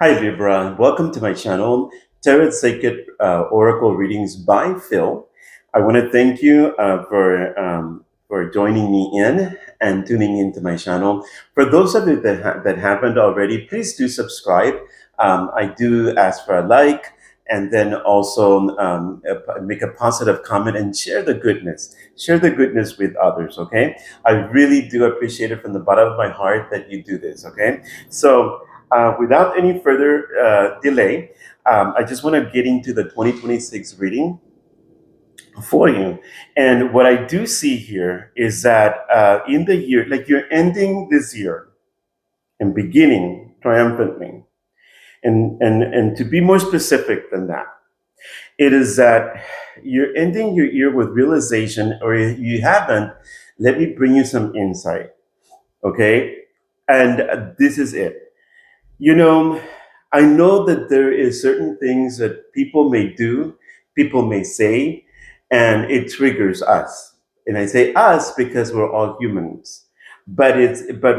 Hi Libra, welcome to my channel, Tarot Sacred Oracle Readings by Phil. I want to thank you for joining me in and tuning into my channel. For those of you that haven't already, please do subscribe. I do ask for a like and then also make a positive comment and share the goodness. Share the goodness with others, okay? I really do appreciate it from the bottom of my heart that you do this, okay? So, without any further delay, I just want to get into the 2026 reading for you. And what I do see here is that in the year, like you're ending this year and beginning triumphantly. And to be more specific than that, it is that you're ending your year with realization, or if you haven't, let me bring you some insight, okay? And this is it. You know, I know that there is certain things that people may do, people may say, and it triggers us. And I say us because we're all humans. But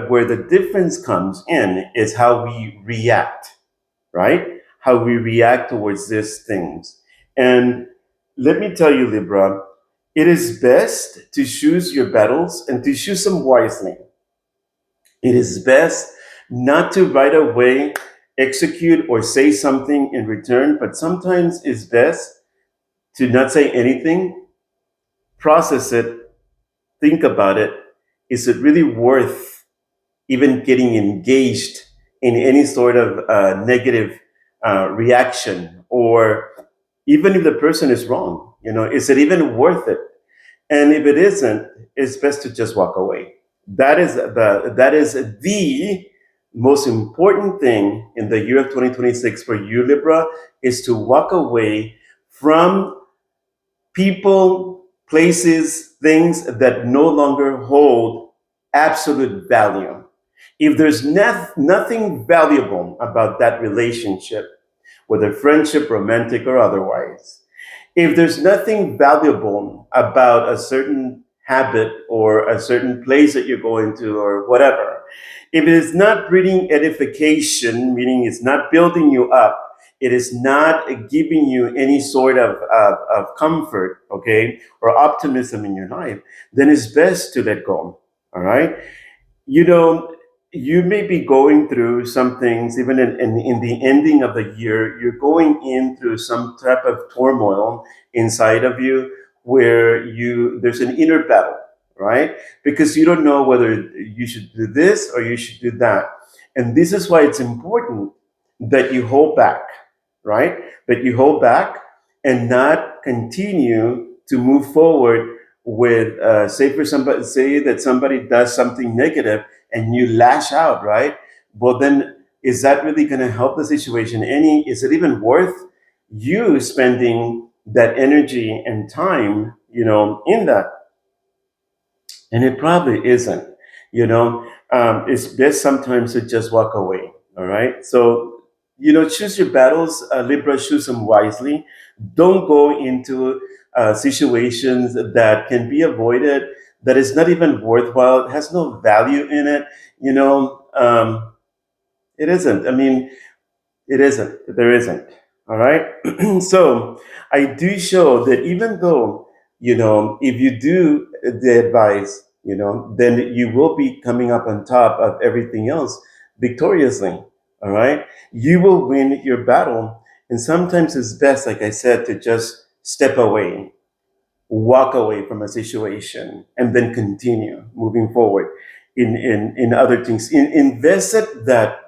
where the difference comes in is how we react, right? How we react towards these things. And let me tell you, Libra, it is best to choose your battles and to choose them wisely. It is best not to right away execute or say something in return, but sometimes it's best to not say anything, process it, think about it. Is it really worth even getting engaged in any sort of negative reaction? Or even if the person is wrong, is it even worth it? And if it isn't, it's best to just walk away. That is the most important thing in the year of 2026 for you, Libra, is to walk away from people, places, things that no longer hold absolute value. If there's nothing valuable about that relationship, whether friendship, romantic, or otherwise, if there's nothing valuable about a certain habit or a certain place that you're going to or whatever, if it is not bringing edification, meaning it's not building you up, it is not giving you any sort of comfort, okay, or optimism in your life, then it's best to let go. All right. You know, you may be going through some things, even in the ending of the year, you're going in through some type of turmoil inside of you where there's an inner battle, right? Because you don't know whether you should do this or you should do that. And this is why it's important that you hold back, right? That you hold back and not continue to move forward with, say that somebody does something negative and you lash out, right? Well, then is that really going to help the situation any? Is it even worth you spending that energy and time, in that? And it probably isn't. It's best sometimes to just walk away. All right. So, choose your battles, Libra, choose them wisely. Don't go into situations that can be avoided, that is not even worthwhile, has no value in it. It isn't. I mean, it isn't. There isn't. All right. So I do show that even though, if you do the advice, then you will be coming up on top of everything else victoriously. All right. You will win your battle. And sometimes it's best, like I said, to just step away, walk away from a situation, and then continue moving forward in other things. Invest it that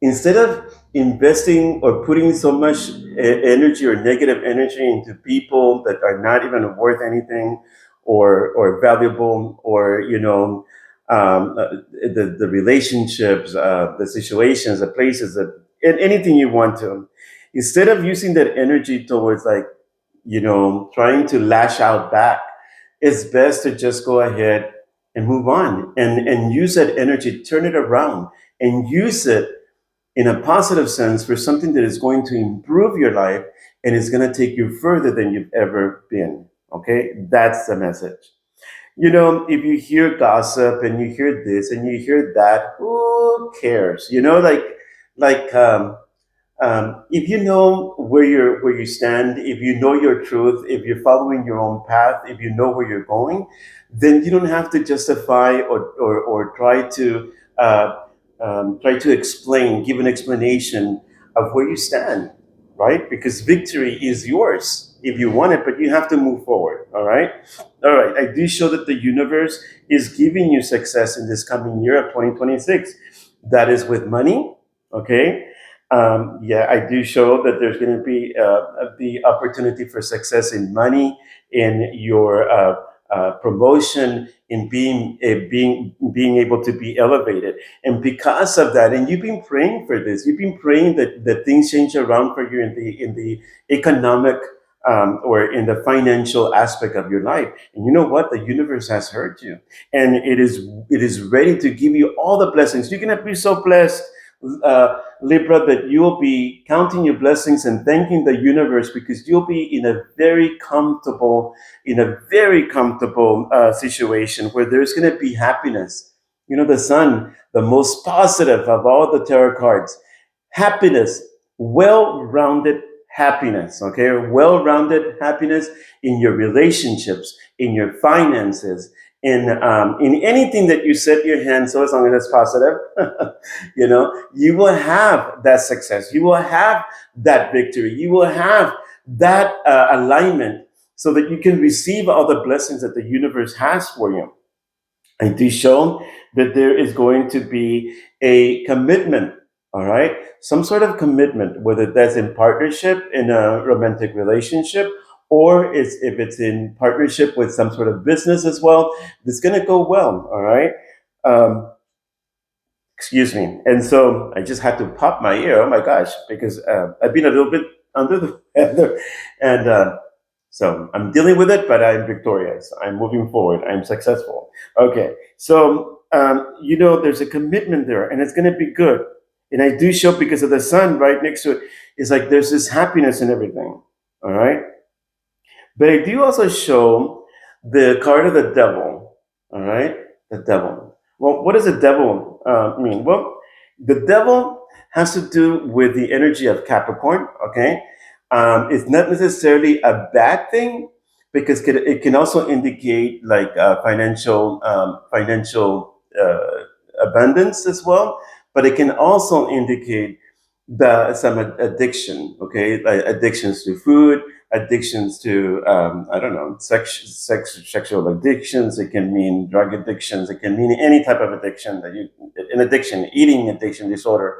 instead of investing or putting so much energy or negative energy into people that are not even worth anything or valuable, or the relationships, the situations, the places, that and anything you want to, instead of using that energy towards, like, trying to lash out back, it's best to just go ahead and move on and use that energy, turn it around and use it in a positive sense for something that is going to improve your life and is going to take you further than you've ever been. Okay, that's the message. If you hear gossip and you hear this and you hear that, who cares? Like, like if you know where you stand, if you know your truth, if you're following your own path, if you know where you're going, then you don't have to justify or try to explain, give an explanation of where you stand, right? Because victory is yours if you want it, but you have to move forward. All right. I do show that the universe is giving you success in this coming year of 2026. That is with money, okay? Yeah, I do show that there's going to be the opportunity for success in money, in your promotion, in being able to be elevated, and because of that, and you've been praying for this. You've been praying that things change around for you in the economic or in the financial aspect of your life. And you know what? The universe has heard you, and it is ready to give you all the blessings. You're going to be so blessed. Libra, that you'll be counting your blessings and thanking the universe because you'll be in a very comfortable situation where there's going to be happiness. You know, the sun, the most positive of all the tarot cards, happiness, well-rounded happiness. Okay, well-rounded happiness in your relationships, in your finances, in anything that you set your hand. So as long as it's positive, you will have that success. You will have that victory. You will have that alignment so that you can receive all the blessings that the universe has for you. I do show that there is going to be a commitment, all right? Some sort of commitment, whether that's in partnership, in a romantic relationship, or if it's in partnership with some sort of business as well, it's going to go well, all right? Um, Excuse me. And so I just had to pop my ear. Oh my gosh, because I've been a little bit under the weather, and so I'm dealing with it, but I'm victorious. I'm moving forward. I'm successful. Okay, so there's a commitment there, and it's going to be good. And I do show because of the sun right next to it. It's like there's this happiness and everything. All right. But I do also show the card of the devil. All right, the devil. Well, what does the devil mean? Well, the devil has to do with the energy of Capricorn. Okay, it's not necessarily a bad thing because it can also indicate like financial abundance as well, but it can also indicate some addiction. Okay, like addictions to food, addictions to I don't know, sexual addictions. It can mean drug addictions. It can mean any type of addiction an addiction, eating addiction disorder,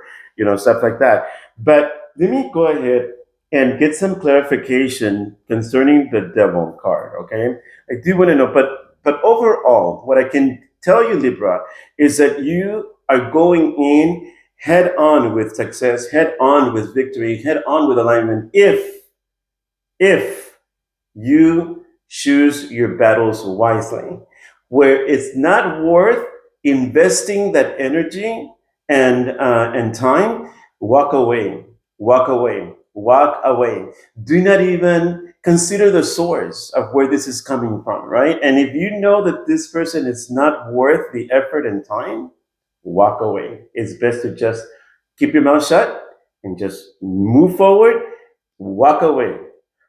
stuff like that. But let me go ahead and get some clarification concerning the devil card. Okay, I do want to know, but overall, what I can tell you, Libra, is that you are going in head on with success, head on with victory, head on with alignment if you choose your battles wisely, where it's not worth investing that energy and time. Walk away, walk away, walk away. Do not even consider the source of where this is coming from, right? And if you know that this person is not worth the effort and time, walk away. It's best to just keep your mouth shut and just move forward, walk away,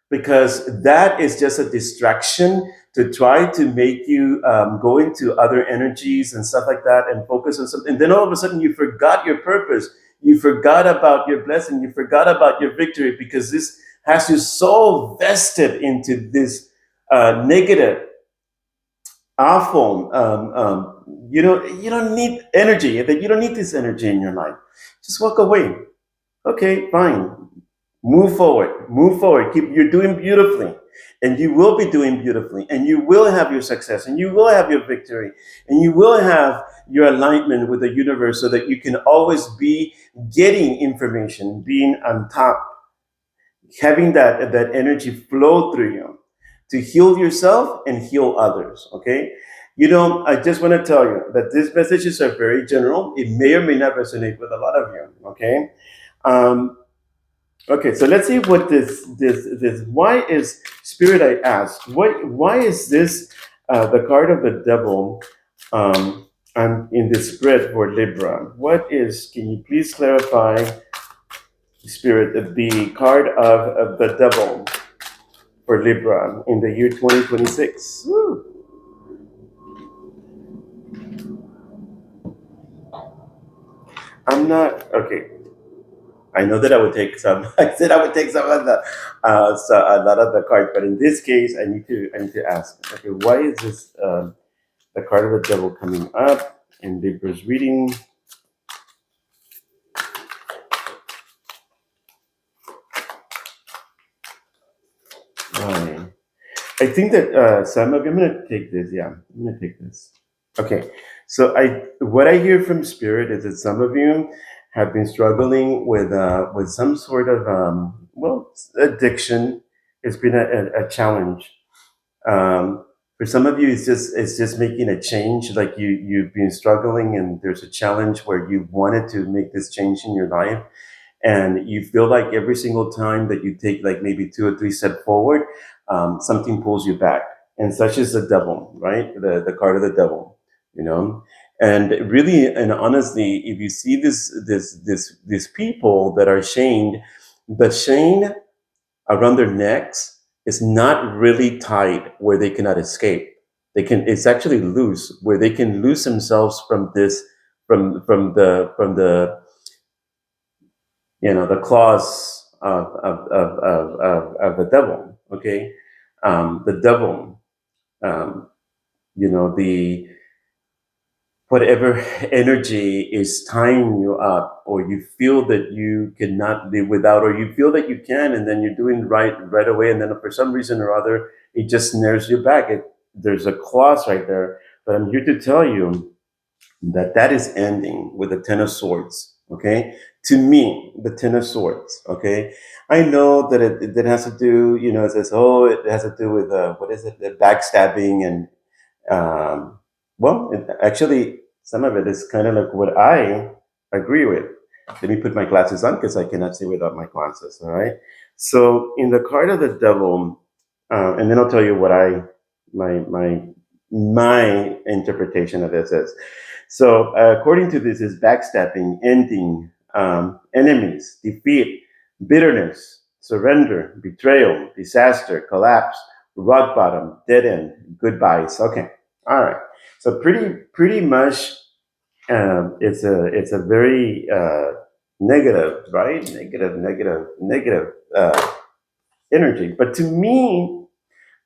because that is just a distraction to try to make you go into other energies and stuff like that and focus on something. And then all of a sudden you forgot your purpose. You forgot about your blessing. You forgot about your victory because this has you so vested into this negative, awful. You don't need energy. That you don't need this energy in your life. Just walk away. Okay, fine. Move forward. Move forward. You're doing beautifully, and you will be doing beautifully, and you will have your success, and you will have your victory, and you will have your alignment with the universe, so that you can always be getting information, being on top, having that energy flow through you to heal yourself and heal others. Okay. I just want to tell you that these messages are very general. It may or may not resonate with a lot of you. Okay. Um, okay. So let's see what this. Why is Spirit? I ask. Why is this the card of the devil? I'm in the spread for Libra. What is, can you please clarify, Spirit, the card of the devil for Libra in the year 2026? Woo. I'm not, okay. I know that I would take some. I said I would take some of the, so a lot of the cards, but in this case, I need to ask. Okay, why is this the card of the devil coming up in Libra's reading? Why? I think that some of you, I'm gonna take this. Yeah, I'm gonna take this. Okay, so what I hear from Spirit is that some of you have been struggling with some sort of addiction. It's been a challenge. For some of you, it's just making a change. Like you've been struggling, and there's a challenge where you wanted to make this change in your life, and you feel like every single time that you take like maybe two or three steps forward, something pulls you back. And such is the devil, right? The card of the devil, you know. And really and honestly, if you see these people that are chained, the chain around their necks is not really tight where they cannot escape. It's actually loose where they can lose themselves from this from the the claws of the devil. Okay, the devil. Um, the whatever energy is tying you up, or you feel that you cannot live without, or you feel that you can, and then you're doing right away, and then for some reason or other, it just snares you back. There's a clause right there, but I'm here to tell you that is ending with the Ten of Swords. Okay, to me, the Ten of Swords. Okay, I know that it has to do. It says, oh, it has to do with what is it, the backstabbing and um, actually, some of it is kind of like what I agree with. Let me put my glasses on because I cannot see without my glasses. All right. So in the card of the devil, and then I'll tell you what my my my interpretation of this is. So according to this, is backstabbing, ending, enemies, defeat, bitterness, surrender, betrayal, disaster, collapse, rock bottom, dead end, goodbyes. Okay. All right. So pretty much, it's a very negative, right? Negative energy. But to me,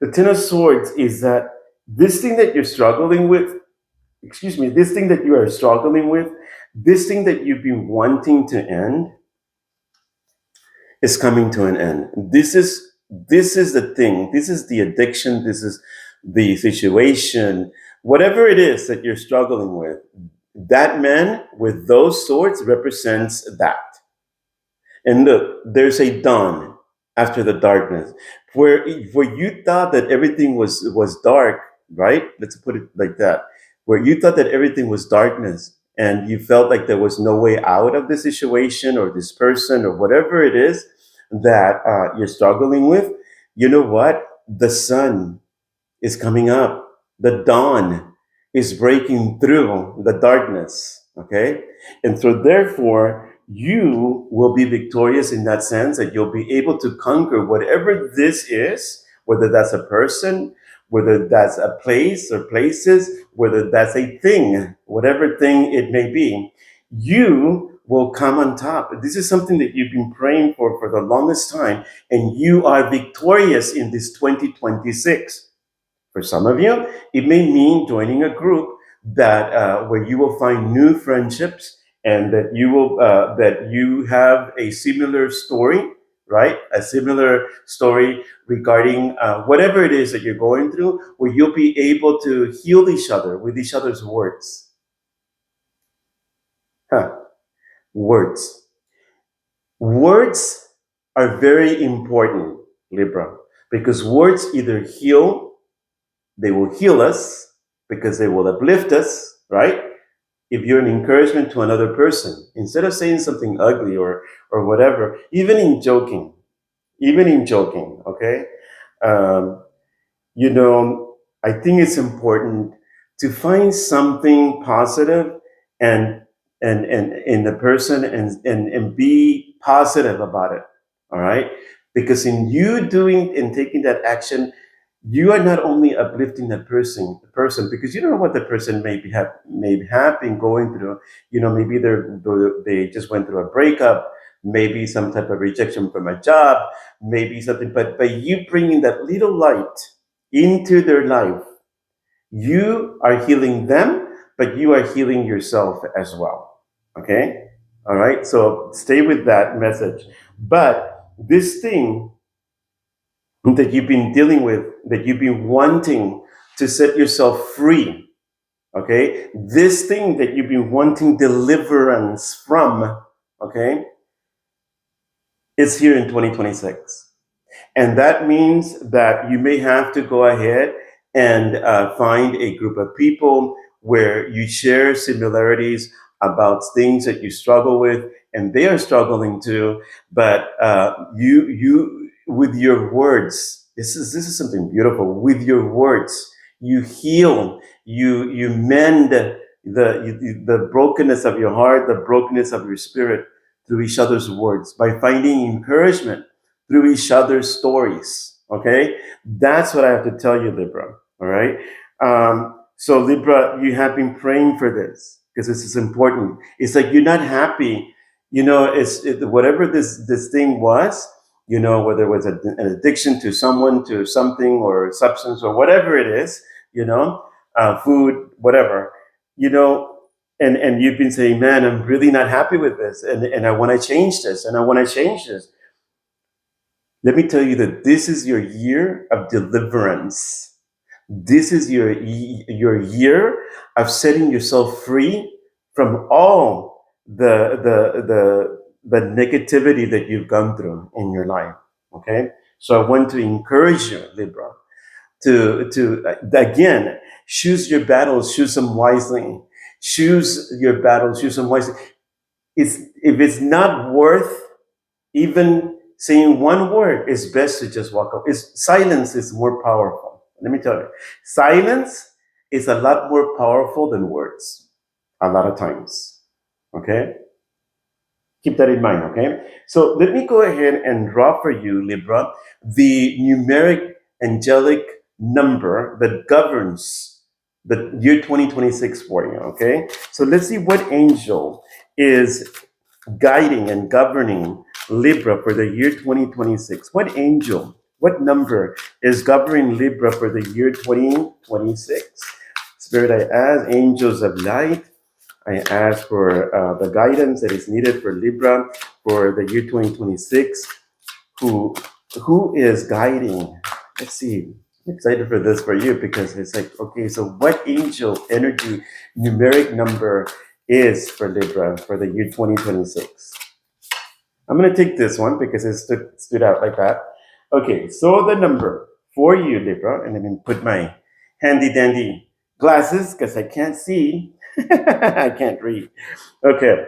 the Ten of Swords is that this thing that you're struggling with, excuse me, this thing that you are struggling with, this thing that you've been wanting to end, is coming to an end. This is the thing. This is the addiction. This is the situation. Whatever it is that you're struggling with, that man with those swords represents that. And look, there's a dawn after the darkness, where you thought that everything was dark, right? Let's put it like that. Where you thought that everything was darkness, and you felt like there was no way out of the situation or this person or whatever it is that you're struggling with. You know what? The sun is coming up. The dawn is breaking through the darkness. Okay? And so, therefore, you will be victorious in that sense that you'll be able to conquer whatever this is, whether that's a person, whether that's a place or places, whether that's a thing, whatever thing it may be. You will come on top. This is something that you've been praying for the longest time, and you are victorious in this 2026. For some of you, it may mean joining a group that where you will find new friendships, and that you have a similar story, right? A similar story regarding whatever it is that you're going through, where you'll be able to heal each other with each other's words. Huh. Words. Words are very important, Libra, because words either they will heal us because they will uplift us, right? If you're an encouragement to another person, instead of saying something ugly or whatever, even in joking, okay? Um, I think it's important to find something positive and and in the person and be positive about it. All right, because in you doing and taking that action, you are not only uplifting the person, because you don't know what the person may have been going through. Maybe they just went through a breakup, maybe some type of rejection from a job, maybe something. But by you bringing that little light into their life, you are healing them, but you are healing yourself as well. Okay? All right? So stay with that message. But this thing that you've been dealing with, that you've been wanting to set yourself free, okay? This thing that you've been wanting deliverance from, okay, is here in 2026. And that means that you may have to go ahead and find a group of people where you share similarities about things that you struggle with, and they are struggling too. But you with your words, this is something beautiful. With your words, you heal, you mend the brokenness of your heart, the brokenness of your spirit through each other's words by finding encouragement through each other's stories. Okay, that's what I have to tell you, Libra. All right. So Libra, you have been praying for this because this is important. It's like you're not happy. Whatever this thing was. Whether it was an addiction to someone, to something, or substance, or whatever it is. Food, whatever. You know, and you've been saying, man, I'm really not happy with this, and I want to change this, and I want to change this. Let me tell you that this is your year of deliverance. This is your year of setting yourself free from all the negativity that you've gone through in your life. Okay, so I want to encourage you, Libra, to again choose your battles, choose them wisely. Choose your battles, choose them wisely. If it's not worth even saying one word, it's best to just walk up. Silence is more powerful. Let me tell you, silence is a lot more powerful than words. A lot of times. Okay, keep that in mind. Okay, so let me go ahead and draw for you, Libra, the numeric angelic number that governs the year 2026 for you. Okay, so let's see what angel is guiding and governing Libra for the year 2026. What angel, what number is governing Libra for the year 2026? Spirit, I ask angels of light. I ask for the guidance that is needed for Libra for the year 2026. Who is guiding? Let's see. I'm excited for this for you because it's like, okay, so what angel energy numeric number is for Libra for the year 2026? I'm going to take this one because it stood out like that. Okay, so the number for you, Libra, and let me put my handy dandy glasses because I can't see. I can't read. Okay,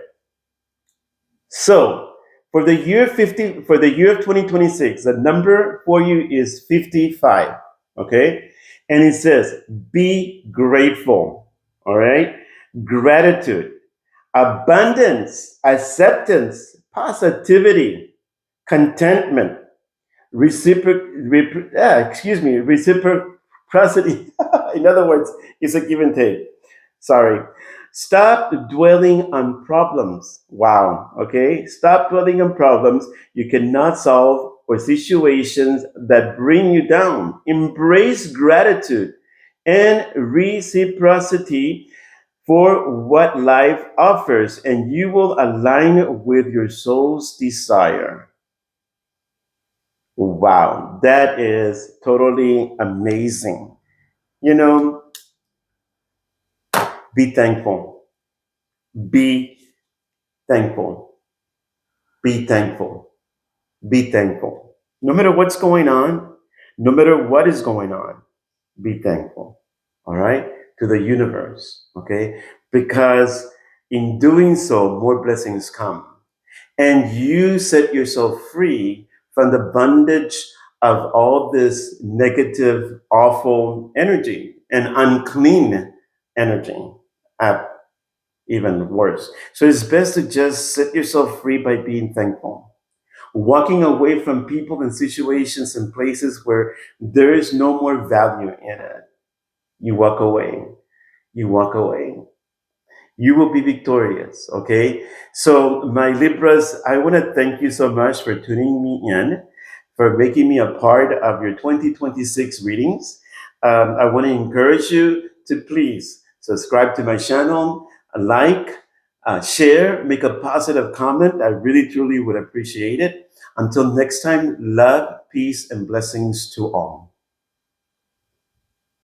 so for the year of 2026, the number for you is 55. Okay, and it says, be grateful. All right, gratitude, abundance, acceptance, positivity, contentment, reciprocity. In other words, it's a give and take. Sorry. Stop dwelling on problems. Wow. Okay. Stop dwelling on problems you cannot solve or situations that bring you down. Embrace gratitude and reciprocity for what life offers, and you will align with your soul's desire. Wow, that is totally amazing. You know, be thankful. Be thankful. Be thankful. Be thankful. No matter what's going on, no matter what is going on, be thankful. All right? To the universe. Okay? Because in doing so, more blessings come. And you set yourself free from the bondage of all this negative, awful energy and unclean energy at even worse. So it's best to just set yourself free by being thankful. Walking away from people and situations and places where there is no more value in it. You walk away. You walk away. You will be victorious. Okay. So, my Libras, I want to thank you so much for tuning me in, for making me a part of your 2026 readings. I want to encourage you to please subscribe to my channel, like, share, make a positive comment. I really, truly would appreciate it. Until next time, love, peace, and blessings to all.